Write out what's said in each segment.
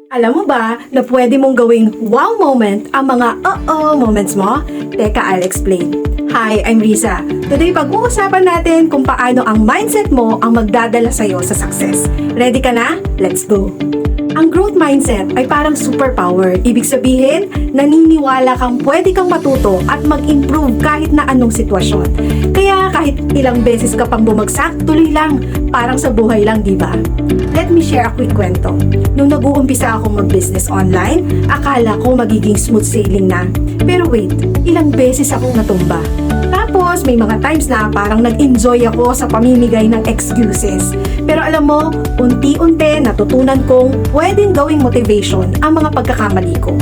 Alam mo ba na pwede mong gawing wow moment ang mga moments mo? Teka, I'll explain. Hi, I'm Riza. Today, pag-uusapan natin kung paano ang mindset mo ang magdadala sa'yo sa success. Ready ka na? Let's go! Ang growth mindset ay parang superpower. Ibig sabihin, naniniwala kang pwede kang matuto at mag-improve kahit na anong sitwasyon. Kaya kahit ilang beses ka pang bumagsak, tuloy lang. Parang sa buhay lang, di ba? Let me share a quick kwento. Nung nag-uumpisa akong mag-business online, akala ko magiging smooth sailing na. Pero wait, ilang beses akong natumba. Tapos, may mga times na parang nag-enjoy ako sa pamimigay ng excuses. Pero alam mo, unti-unti natutunan kong pwedeng gawing motivation ang mga pagkakamali ko.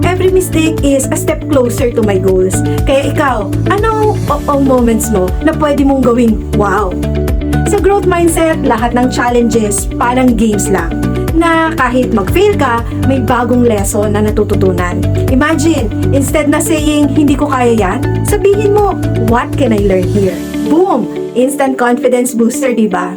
Every mistake is a step closer to my goals. Kaya ikaw, anong moments mo na pwede mong gawing wow? Sa growth mindset, lahat ng challenges parang games lang, na kahit mag-fail ka, may bagong lesson na natututunan. Imagine, instead na saying, hindi ko kaya yan, sabihin mo, what can I learn here? Boom! Instant confidence booster, diba?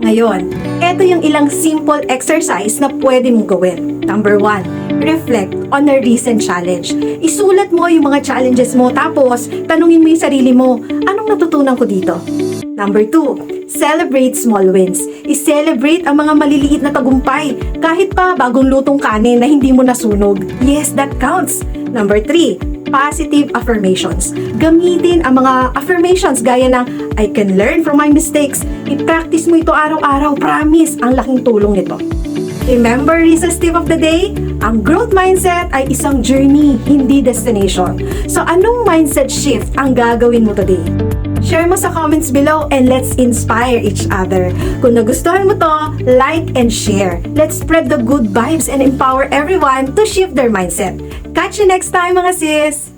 Ngayon, eto yung ilang simple exercise na pwede mong gawin. Number 1, reflect on a recent challenge. Isulat mo yung mga challenges mo, tapos tanungin mo yung sarili mo, anong natutunan ko dito? Number 2, celebrate small wins. I-celebrate ang mga maliliit na tagumpay, kahit pa bagong lutong kanin na hindi mo nasunog. Yes, that counts. Number 3, positive affirmations. Gamitin ang mga affirmations gaya ng I can learn from my mistakes. I-practice mo ito araw-araw. Promise, ang laking tulong nito. Remember, Riza's tip of the day? Ang growth mindset ay isang journey, hindi destination. So, anong mindset shift ang gagawin mo today? Share mo sa comments below and let's inspire each other. Kung nagustuhan mo to, like and share. Let's spread the good vibes and empower everyone to shift their mindset. Catch you next time, mga sis!